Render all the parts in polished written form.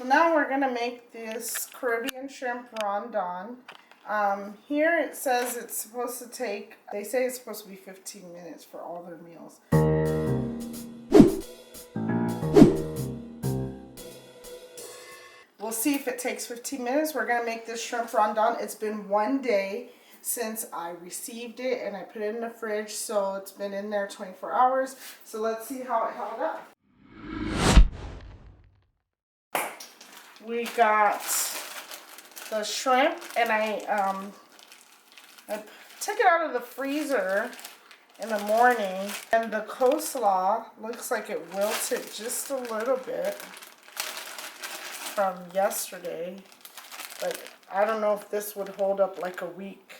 So now we're gonna make this Caribbean shrimp rondon. Here it says it's supposed to take, they say it's supposed to be 15 minutes for all their meals. We'll see if it takes 15 minutes. We're gonna make this shrimp rondon. It's been 1 day since I received it and I put it in the fridge, so it's been in there 24 hours. So let's see how it held up. We got the shrimp, and I took it out of the freezer in the morning, and the coleslaw looks like it wilted just a little bit from yesterday, but I don't know if this would hold up like a week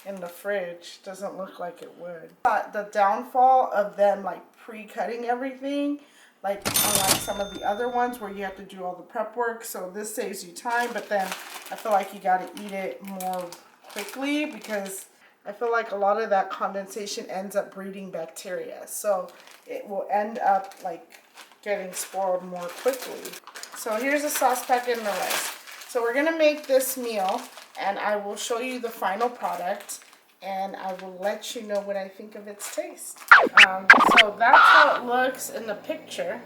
in the fridge. Doesn't look like it would. But the downfall of them like pre-cutting everything, like unlike some of the other ones where you have to do all the prep work, so this saves you time, but then I feel like you got to eat it more quickly because I feel like a lot of that condensation ends up breeding bacteria, so it will end up like getting spoiled more quickly. So here's the sauce packet and the rice. So we're gonna make this meal, and I will show you the final product, and I will let you know what I think of its taste. So that's how it looks in the picture.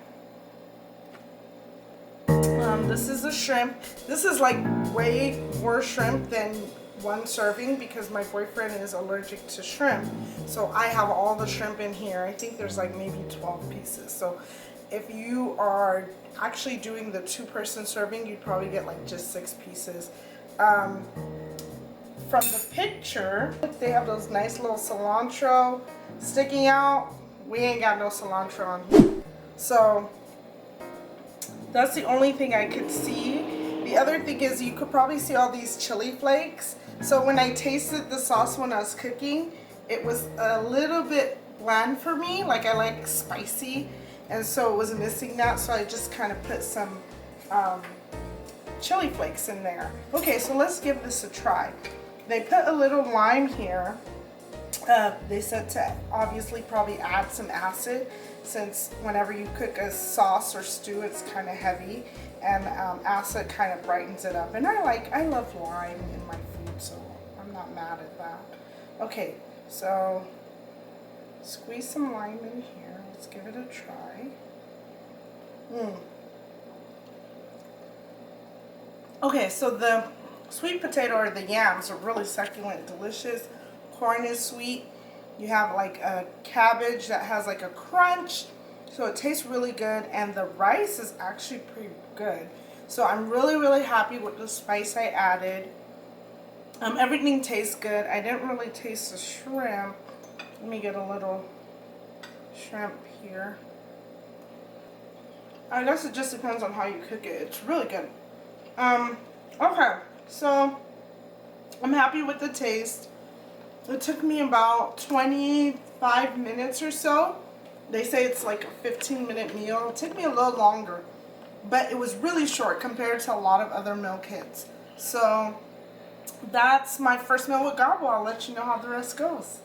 This is the shrimp. This is like way more shrimp than one serving because my boyfriend is allergic to shrimp. So I have all the shrimp in here. I think there's like maybe 12 pieces. So if you are actually doing the 2-person serving, you'd probably get like just 6 pieces. From the picture, they have those nice little cilantro sticking out. We ain't got no cilantro on here. So that's the only thing I could see. The other thing is you could probably see all these chili flakes. So when I tasted the sauce when I was cooking, it was a little bit bland for me. Like I like spicy, and so it was missing that. So I just kind of put some chili flakes in there. Okay, so let's give this a try. They put a little lime here. They said to obviously probably add some acid, since whenever you cook a sauce or stew, it's kind of heavy, and acid kind of brightens it up. And I love lime in my food, so I'm not mad at that. Okay, so squeeze some lime in here. Let's give it a try. Okay, so the sweet potato or the yams are really succulent, delicious. Corn is sweet. You have like a cabbage that has like a crunch, so it tastes really good, and the rice is actually pretty good. So I'm really happy with the spice I added. Everything tastes good. I didn't really taste the shrimp. Let me get a little shrimp here. I guess it just depends on how you cook it. It's really good. Okay, so I'm happy with the taste. It took me about 25 minutes or so. They say it's like a 15-minute meal. It took me a little longer, but it was really short compared to a lot of other meal kits. So that's my first meal with Gobble. I'll let you know how the rest goes.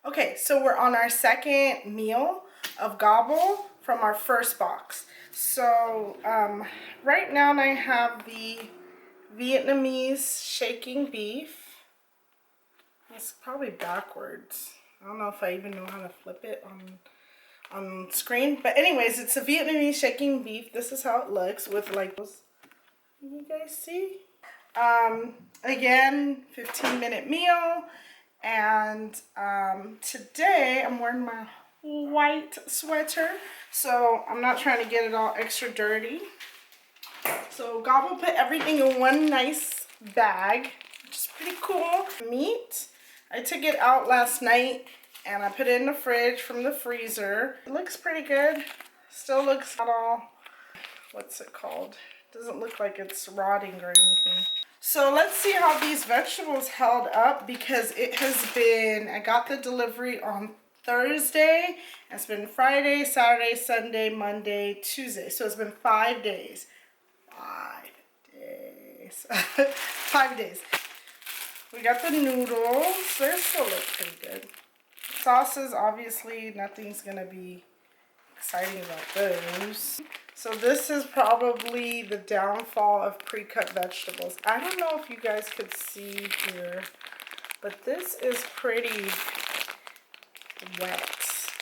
Okay, so we're on our second meal of Gobble from our first box. So right now I have the Vietnamese shaking beef. It's probably backwards. I don't know if I even know how to flip it on screen. But anyways, it's a Vietnamese shaking beef. This is how it looks with like those. You guys see? Again, 15-minute meal. And today I'm wearing my white sweater, so I'm not trying to get it all extra dirty. So Gobble put everything in one nice bag, which is pretty cool. Meat, I took it out last night and I put it in the fridge from the freezer. It looks pretty good. Still looks not all, what's it called? Doesn't look like it's rotting or anything. So let's see how these vegetables held up, because it has been, I got the delivery on Thursday. It's been Friday, Saturday, Sunday, Monday, Tuesday. So it's been 5 days. 5 days. 5 days. We got the noodles. They still look pretty good. Sauces, obviously, nothing's going to be exciting about those. So this is probably the downfall of pre-cut vegetables. I don't know if you guys could see here, but this is pretty wet.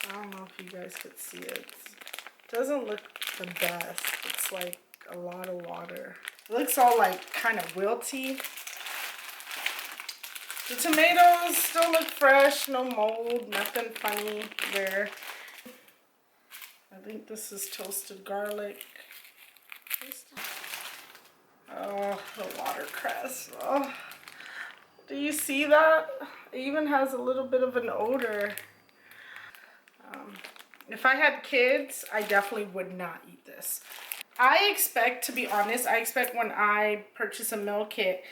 I don't know if you guys could see it. It doesn't look the best. It's like a lot of water. It looks all like kind of wilty. The tomatoes still look fresh, no mold, nothing funny there. I think this is toasted garlic. Oh, the watercress. Oh. Do you see that? It even has a little bit of an odor. If I had kids, I definitely would not eat this. I expect, to be honest, I expect when I purchase a meal kit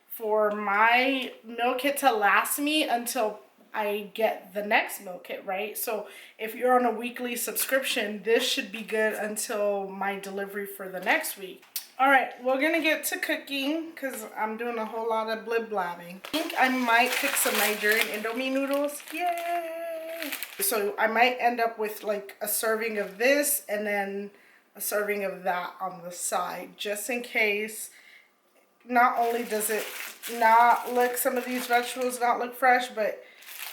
for my meal kit to last me until I get the next meal kit, right? So if you're on a weekly subscription, this should be good until my delivery for the next week. All right, we're gonna get to cooking because I'm doing a whole lot of blib-blabbing. I think I might cook some Nigerian Indomie noodles. Yay! So I might end up with like a serving of this and then a serving of that on the side, just in case. Not only does it not look, some of these vegetables not look fresh, but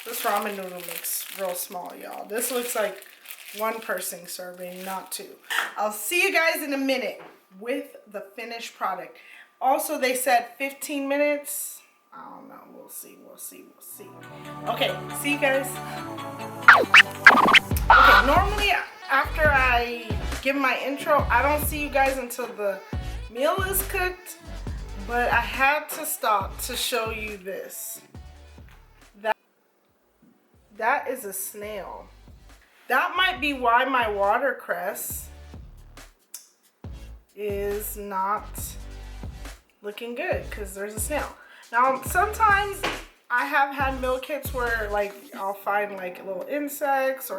this ramen noodle looks real small, y'all. This looks like one person serving, not two. I'll see you guys in a minute with the finished product. Also, they said 15 minutes. I don't know. We'll see. We'll see. We'll see. Okay, see you guys. Okay, normally after I give my intro, I don't see you guys until the meal is cooked. But I had to stop to show you this. That is a snail. That might be why my watercress is not looking good, because there's a snail. Now, sometimes I have had meal kits where like I'll find like little insects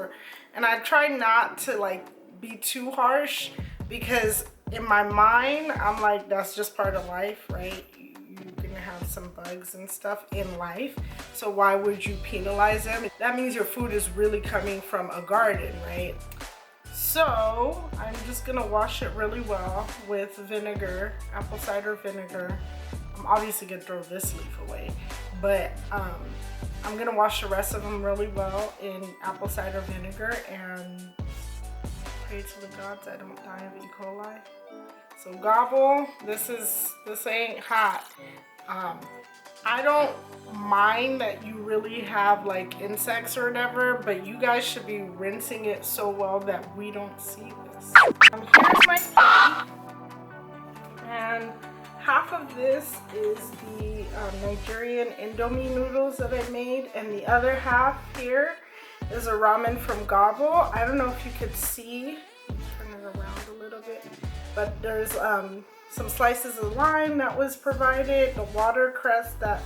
and I try not to like be too harsh, because in my mind, I'm like, that's just part of life, right? You're gonna have some bugs and stuff in life. So why would you penalize them? That means your food is really coming from a garden, right? So I'm just gonna wash it really well with vinegar, apple cider vinegar. I'm obviously gonna throw this leaf away, but I'm gonna wash the rest of them really well in apple cider vinegar and pray to the gods I don't die of E. coli. So Gobble, this ain't hot. I don't mind that you really have like insects or whatever, but you guys should be rinsing it so well that we don't see this. Here's my plate, and half of this is the Nigerian Indomie noodles that I made, and the other half here is a ramen from Gobble. I don't know if you could see, turn it around a little bit, but there's some slices of lime that was provided. The watercress that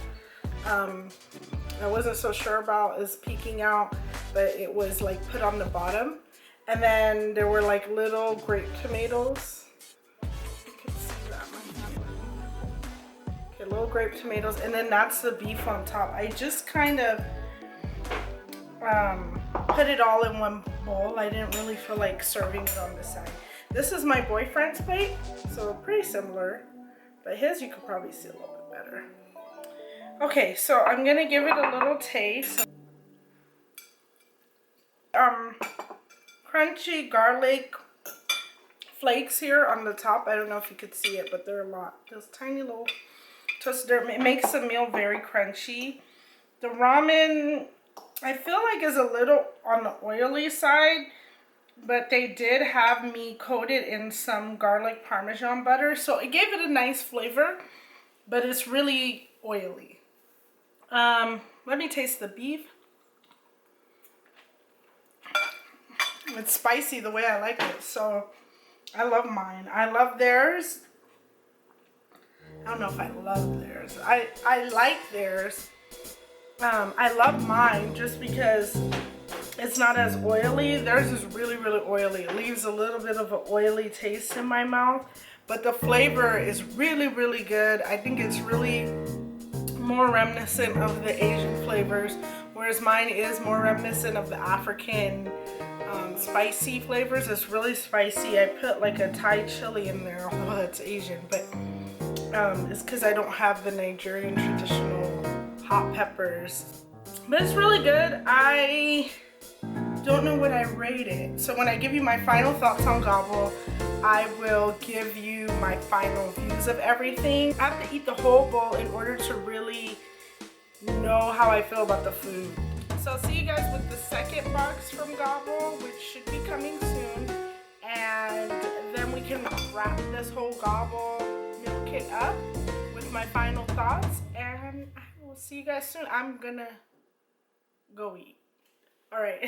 I wasn't so sure about is peeking out, but it was like put on the bottom. And then there were like little grape tomatoes. You can see that. Okay, little grape tomatoes, and then that's the beef on top. I just kind of put it all in one bowl. I didn't really feel like serving it on the side. This is my boyfriend's plate, so pretty similar, but his you could probably see a little bit better. Okay, so I'm gonna give it a little taste. Crunchy garlic flakes here on the top. I don't know if you could see it, but there are a lot. Those tiny little toasted. It makes the meal very crunchy. The ramen, I feel like, is a little on the oily side, but they did have me coated in some garlic parmesan butter, so it gave it a nice flavor, but it's really oily. Let me taste the beef. It's spicy the way I like it, so I love mine. I love theirs. I don't know if I love theirs. I like theirs. I love mine just because it's not as oily. Theirs is really, really oily. It leaves a little bit of an oily taste in my mouth, but the flavor is really, really good. I think it's really more reminiscent of the Asian flavors, whereas mine is more reminiscent of the African spicy flavors. It's really spicy. I put like a Thai chili in there, although it's Asian, but it's because I don't have the Nigerian traditional hot peppers. But it's really good. I don't know what I rate it. So when I give you my final thoughts on Gobble, I will give you my final views of everything. I have to eat the whole bowl in order to really know how I feel about the food. So I'll see you guys with the second box from Gobble, which should be coming soon. And then we can wrap this whole Gobble Meal Kit up with my final thoughts. And I will see you guys soon. I'm gonna go eat. All right.